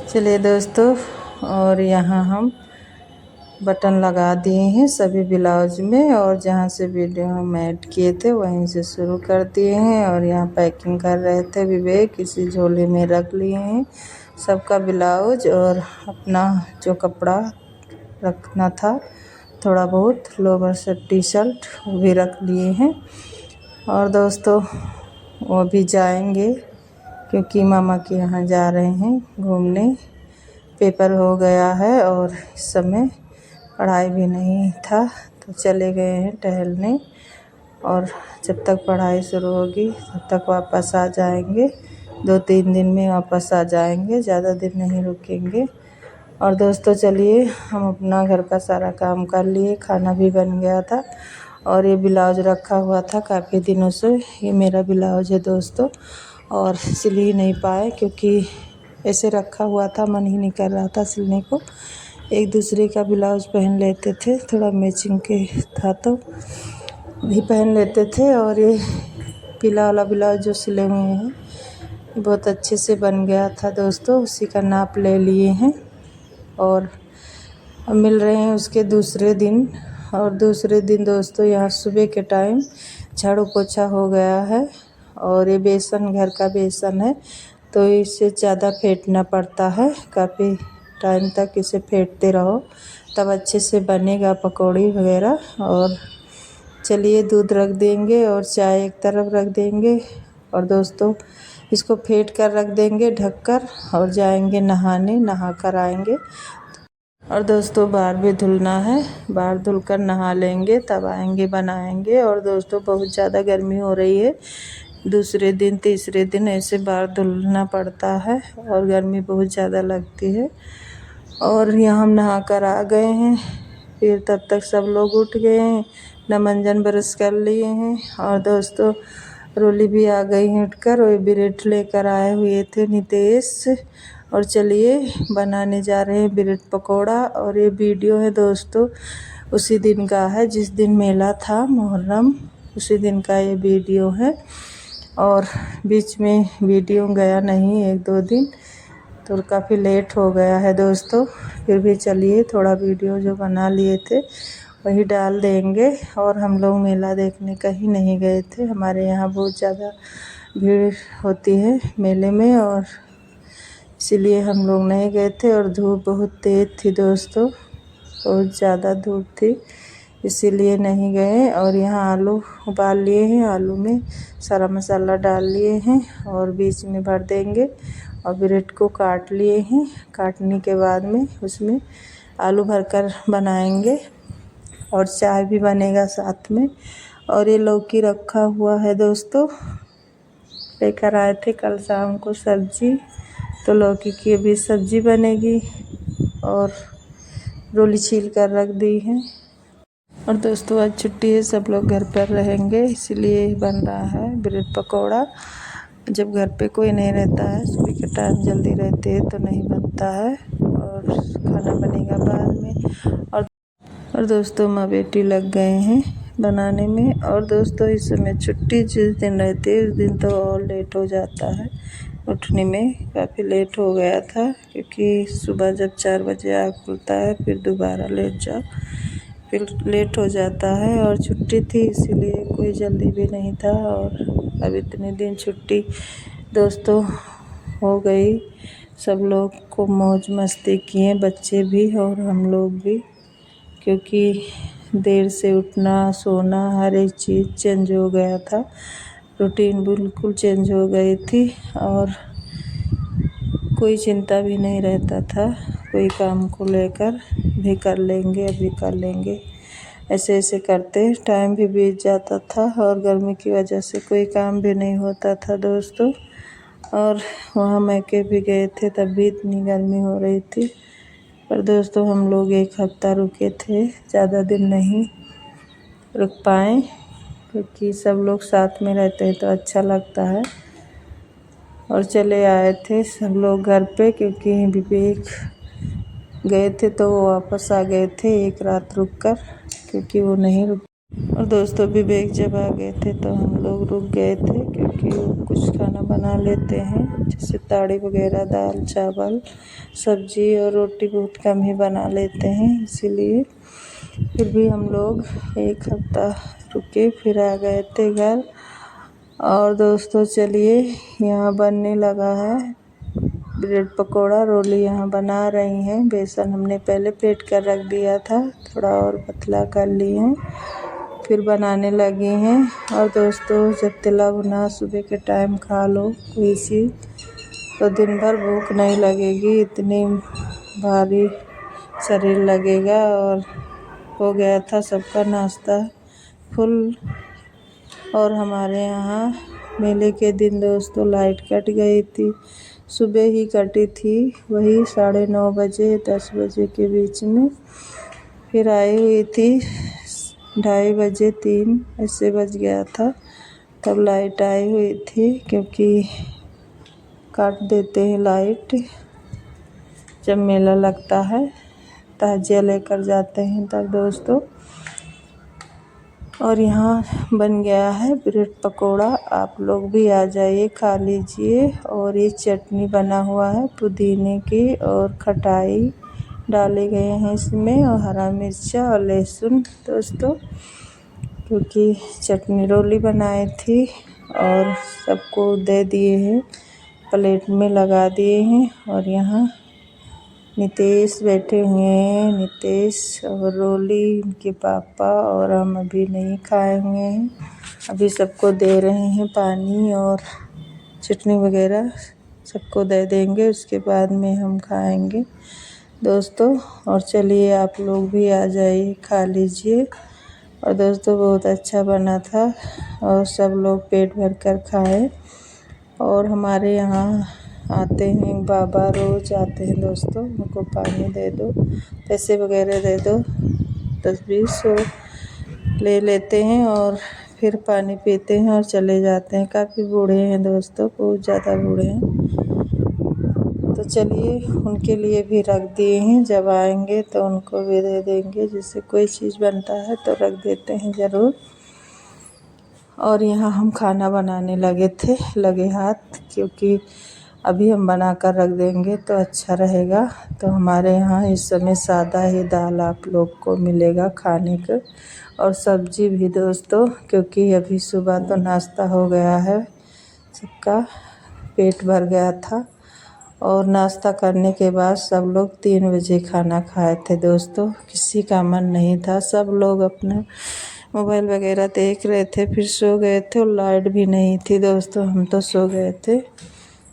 चलिए दोस्तों, और यहाँ हम बटन लगा दिए हैं सभी ब्लाउज में, और जहाँ से वीडियो हम ऐड किए थे वहीं से शुरू कर दिए हैं। और यहाँ पैकिंग कर रहे थे विवेक, इसी झोले में रख लिए हैं सबका ब्लाउज, और अपना जो कपड़ा रखना था थोड़ा बहुत लोअर से टी शर्ट वो भी रख लिए हैं। और दोस्तों वो भी जाएंगे क्योंकि मामा के यहाँ जा रहे हैं घूमने। पेपर हो गया है और इस समय पढ़ाई भी नहीं था तो चले गए हैं टहलने, और जब तक पढ़ाई शुरू होगी तब तक वापस आ जाएंगे। 2-3 दिन में वापस आ जाएंगे, ज़्यादा दिन नहीं रुकेंगे। और दोस्तों चलिए, हम अपना घर का सारा काम कर लिए, खाना भी बन गया था, और ये ब्लाउज रखा हुआ था काफ़ी दिनों से। ये मेरा ब्लाउज है दोस्तों, और सिल ही नहीं पाए क्योंकि ऐसे रखा हुआ था, मन ही नहीं कर रहा था सिलने को। एक दूसरे का ब्लाउज पहन लेते थे, थोड़ा मैचिंग के था तो भी पहन लेते थे। और ये पीला वाला ब्लाउज जो सिले हुए हैं बहुत अच्छे से बन गया था दोस्तों, उसी का नाप ले लिए हैं। और अब मिल रहे हैं उसके दूसरे दिन। और दूसरे दिन दोस्तों यहाँ सुबह के टाइम झाड़ू पोछा हो गया है, और ये बेसन घर का बेसन है तो इसे ज़्यादा फेंटना पड़ता है, काफ़ी टाइम तक इसे फेंटते रहो तब अच्छे से बनेगा पकौड़ी वगैरह। और चलिए दूध रख देंगे और चाय एक तरफ रख देंगे, और दोस्तों इसको फेंट कर रख देंगे ढककर, और जाएंगे नहाने, नहा कर आएंगे। और दोस्तों बाहर भी धुलना है, बाहर धुलकर नहा लेंगे तब आएंगे बनाएंगे। और दोस्तों बहुत ज़्यादा गर्मी हो रही है, दूसरे दिन तीसरे दिन ऐसे बाहर धुलना पड़ता है और गर्मी बहुत ज़्यादा लगती है। और यहाँ हम नहा कर आ गए हैं, फिर तब तक सब लोग उठ गए हैं, नमंजन ब्रश कर लिए हैं। और दोस्तों रोली भी आ गई हैं उठकर, और ब्रेड लेकर आए हुए थे नितेश। और चलिए बनाने जा रहे हैं ब्रेड पकौड़ा। और ये वीडियो है दोस्तों उसी दिन का है जिस दिन मेला था मुहर्रम, उसी दिन का ये वीडियो है। और बीच में वीडियो गया नहीं 1-2 दिन, तो काफ़ी लेट हो गया है दोस्तों। फिर भी चलिए थोड़ा वीडियो जो बना लिए थे वही डाल देंगे। और हम लोग मेला देखने कहीं नहीं गए थे, हमारे यहाँ बहुत ज़्यादा भीड़ होती है मेले में, और इसीलिए हम लोग नहीं गए थे। और धूप बहुत तेज़ थी दोस्तों, बहुत ज़्यादा धूप थी, इसीलिए नहीं गए। और यहाँ आलू उबाल लिए हैं, आलू में सारा मसाला डाल लिए हैं और बीच में भर देंगे। और ब्रेड को काट लिए हैं, काटने के बाद में उसमें आलू भरकर बनाएंगे, और चाय भी बनेगा साथ में। और ये लौकी रखा हुआ है दोस्तों, लेकर आए थे कल शाम को सब्ज़ी, तो लौकी की भी सब्ज़ी बनेगी। और रोली छील कर रख दी है। और दोस्तों आज छुट्टी है, सब लोग घर पर रहेंगे, इसलिए बन रहा है ब्रेड पकौड़ा। जब घर पे कोई नहीं रहता है, सुबह के टाइम जल्दी रहते हैं तो नहीं बनता है, और खाना बनेगा बाद में। और दोस्तों माँ बेटी लग गए हैं बनाने में। और दोस्तों इस समय छुट्टी जिस दिन रहती है उस दिन तो और लेट हो जाता है उठने में, काफ़ी लेट हो गया था क्योंकि सुबह जब 4 बजे आँख खुलता है फिर दोबारा लेट जाओ, फिर लेट हो जाता है। और छुट्टी थी इसीलिए कोई जल्दी भी नहीं था। और अब इतने दिन छुट्टी दोस्तों हो गई, सब लोग को मौज मस्ती किए, बच्चे भी और हम लोग भी, क्योंकि देर से उठना सोना हर एक चीज़ चेंज हो गया था, रूटीन बिल्कुल चेंज हो गई थी। और कोई चिंता भी नहीं रहता था, कोई काम को लेकर भी कर लेंगे अभी कर लेंगे, ऐसे ऐसे करते टाइम भी बीत जाता था। और गर्मी की वजह से कोई काम भी नहीं होता था दोस्तों। और वहाँ मैके भी गए थे तब भी इतनी गर्मी हो रही थी। पर दोस्तों हम लोग 1 हफ़्ता रुके थे, ज़्यादा दिन नहीं रुक पाए, क्योंकि सब लोग साथ में रहते हैं तो अच्छा लगता है। और चले आए थे सब लोग घर पे, क्योंकि विवेक गए थे तो वो वापस आ गए थे 1 रात रुक कर, क्योंकि वो नहीं रुक और दोस्तों विवेक जब आ गए थे तो हम लोग रुक गए थे, क्योंकि वो कुछ खाना बना लेते हैं, जैसे ताड़ी वगैरह, दाल चावल सब्जी और रोटी बहुत कम ही बना लेते हैं, इसीलिए फिर भी हम लोग एक हफ्ता रुके, फिर आ गए थे घर। और दोस्तों चलिए, यहाँ बनने लगा है ब्रेड पकोड़ा। रोली यहाँ बना रही हैं। बेसन हमने पहले फेंट कर रख दिया था, थोड़ा और पतला कर लिए हैं, फिर बनाने लगी हैं। और दोस्तों जब तला भुना सुबह के टाइम खा लो कोई चीज़, तो दिन भर भूख नहीं लगेगी, इतनी भारी शरीर लगेगा। और हो गया था सबका नाश्ता फुल। और हमारे यहाँ मेले के दिन दोस्तों लाइट कट गई थी, सुबह ही कटी थी, वही 9:30 बजे 10 बजे के बीच में। फिर आई हुई थी 2:30 बजे, 3 ऐसे बज गया था, तब लाइट आई हुई थी, क्योंकि काट देते हैं लाइट जब मेला लगता है, ताजिया लेकर जाते हैं तब दोस्तों। और यहाँ बन गया है ब्रेड पकोड़ा, आप लोग भी आ जाइए खा लीजिए। और ये चटनी बना हुआ है पुदीने की, और खटाई डाले गए हैं इसमें, और हरा मिर्चा और लहसुन दोस्तों, क्योंकि चटनी रोली बनाई थी और सबको दे दिए हैं, प्लेट में लगा दिए हैं। और यहाँ नितेश बैठे हुए हैं, नितेश और रोली, उनके पापा, और हम अभी नहीं खाए हुए हैं, अभी सबको दे रहे हैं पानी और चटनी वगैरह, सबको दे देंगे, उसके बाद में हम खाएंगे दोस्तों। और चलिए आप लोग भी आ जाइए खा लीजिए। और दोस्तों बहुत अच्छा बना था, और सब लोग पेट भर कर खाए। और हमारे यहाँ आते हैं बाबा, रोज़ आते हैं दोस्तों, उनको पानी दे दो, पैसे वगैरह दे दो, 10-20 ले लेते हैं, और फिर पानी पीते हैं और चले जाते हैं। काफ़ी बूढ़े हैं दोस्तों, बहुत ज़्यादा बूढ़े हैं, तो चलिए उनके लिए भी रख दिए हैं, जब आएंगे तो उनको भी दे देंगे, जिससे कोई चीज़ बनता है तो रख देते हैं ज़रूर। और यहाँ हम खाना बनाने लगे हाथ, क्योंकि अभी हम बना कर रख देंगे तो अच्छा रहेगा। तो हमारे यहाँ इस समय सादा ही दाल आप लोग को मिलेगा खाने को, और सब्जी भी दोस्तों, क्योंकि अभी सुबह तो नाश्ता हो गया है, सबका पेट भर गया था। और नाश्ता करने के बाद सब लोग 3 बजे खाना खाए थे दोस्तों, किसी का मन नहीं था, सब लोग अपना मोबाइल वगैरह देख रहे थे, फिर सो गए थे। और लाइट भी नहीं थी दोस्तों, हम तो सो गए थे।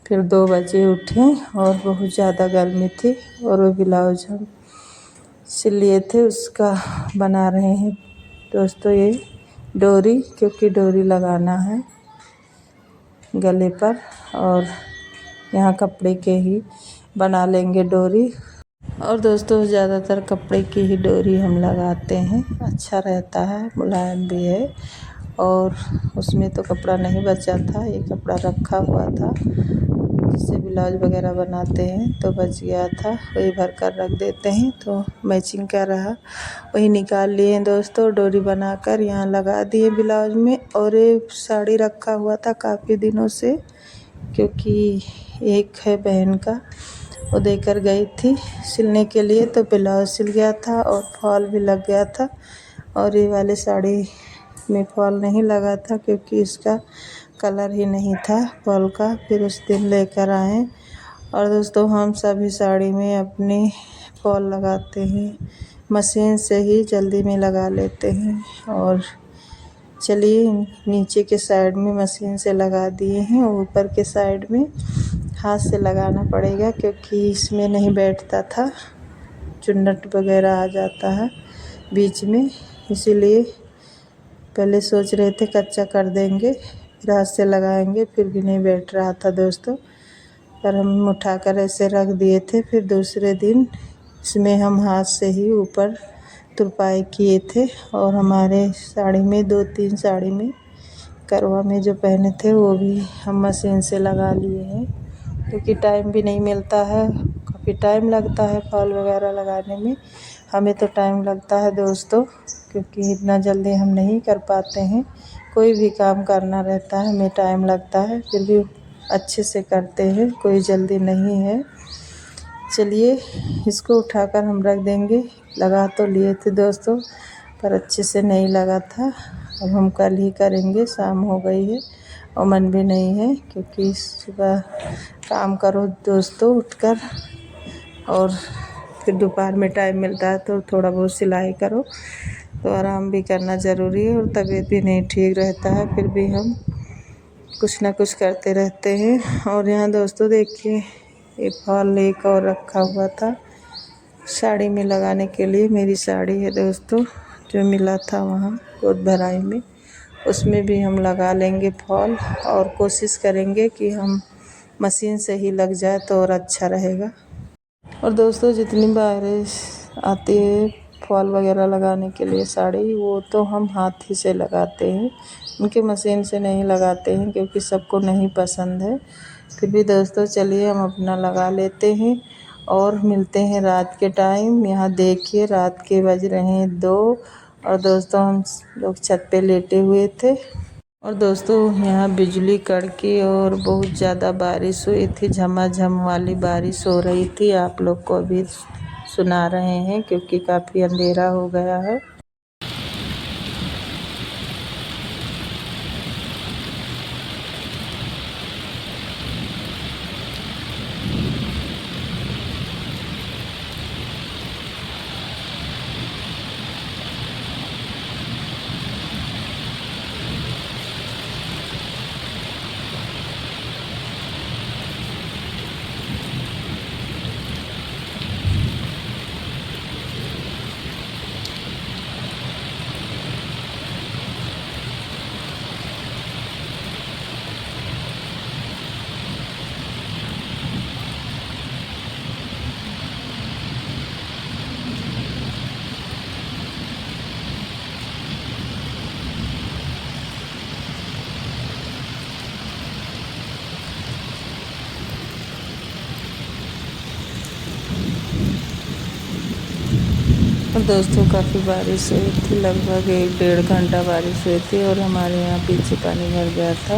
फिर 2 बजे उठे, और बहुत ज़्यादा गर्मी थी, और वो ब्लाउज हम सिल लिए थे, उसका बना रहे हैं दोस्तों ये डोरी, क्योंकि डोरी लगाना है गले पर, और यहाँ कपड़े के ही बना लेंगे डोरी। और दोस्तों ज़्यादातर कपड़े की ही डोरी हम लगाते हैं, अच्छा रहता है, मुलायम भी है। और उसमें तो कपड़ा नहीं बचा था, ये कपड़ा रखा हुआ था, जिससे ब्लाउज वगैरह बनाते हैं, तो बच गया था, वही भर कर रख देते हैं, तो मैचिंग का रहा, वही निकाल लिए दोस्तों। डोरी बनाकर यहाँ लगा दिए ब्लाउज में। और ये साड़ी रखा हुआ था काफ़ी दिनों से, क्योंकि एक है बहन का, वो देकर गई थी सिलने के लिए, तो ब्लाउज सिल गया था और फॉल भी लग गया था। और ये वाले साड़ी में फॉल नहीं लगा था, क्योंकि इसका कलर ही नहीं था फॉल का, फिर उस दिन लेकर आए। और दोस्तों हम सभी साड़ी में अपने फॉल लगाते हैं, मशीन से ही जल्दी में लगा लेते हैं। और चलिए नीचे के साइड में मशीन से लगा दिए हैं, ऊपर के साइड में हाथ से लगाना पड़ेगा, क्योंकि इसमें नहीं बैठता था, चुन्नट वगैरह आ जाता है बीच में, इसीलिए पहले सोच रहे थे कच्चा कर देंगे, फिर हाथ से लगाएंगे, फिर भी नहीं बैठ रहा था दोस्तों, पर हम उठाकर ऐसे रख दिए थे। फिर दूसरे दिन इसमें हम हाथ से ही ऊपर तुरपाई किए थे। और हमारे साड़ी में 2-3 साड़ी में करवा में जो पहने थे, वो भी हम मशीन से लगा लिए हैं, क्योंकि टाइम भी नहीं मिलता है, काफ़ी टाइम लगता है फॉल वगैरह लगाने में, हमें तो टाइम लगता है दोस्तों। क्योंकि इतना जल्दी हम नहीं कर पाते हैं। कोई भी काम करना रहता है, हमें टाइम लगता है, फिर भी अच्छे से करते हैं, कोई जल्दी नहीं है। चलिए इसको उठाकर हम रख देंगे। लगा तो लिए थे दोस्तों, पर अच्छे से नहीं लगा था। अब हम कल ही करेंगे, शाम हो गई है और मन भी नहीं है, क्योंकि सुबह काम करो दोस्तों उठकर, और फिर दोपहर में टाइम मिलता है तो थोड़ा बहुत सिलाई करो, तो आराम भी करना ज़रूरी है। और तबीयत भी नहीं ठीक रहता है, फिर भी हम कुछ ना कुछ करते रहते हैं। और यहाँ दोस्तों देखिए, ये फॉल एक और रखा हुआ था साड़ी में लगाने के लिए। मेरी साड़ी है दोस्तों, जो मिला था वहाँ गोद भराई में, उसमें भी हम लगा लेंगे फॉल, और कोशिश करेंगे कि हम मशीन से ही लग जाए तो और अच्छा रहेगा। और दोस्तों जितनी बारिश आती है फॉल वगैरह लगाने के लिए साड़ी, वो तो हम हाथ ही से लगाते हैं, उनके मशीन से नहीं लगाते हैं, क्योंकि सबको नहीं पसंद है। फिर भी दोस्तों चलिए हम अपना लगा लेते हैं और मिलते हैं रात के टाइम। यहाँ देखिए रात के बज रहे हैं 2, और दोस्तों हम लोग छत पे लेटे हुए थे। और दोस्तों यहाँ बिजली कड़की और बहुत ज़्यादा बारिश हुई थी, झमाझम वाली बारिश हो रही थी। आप लोग को भी सुना रहे हैं, क्योंकि काफ़ी अंधेरा हो गया है। और दोस्तों काफ़ी बारिश हुई थी, लगभग 1-1.5 घंटा बारिश हुई थी, और हमारे यहाँ पीछे पानी भर गया था।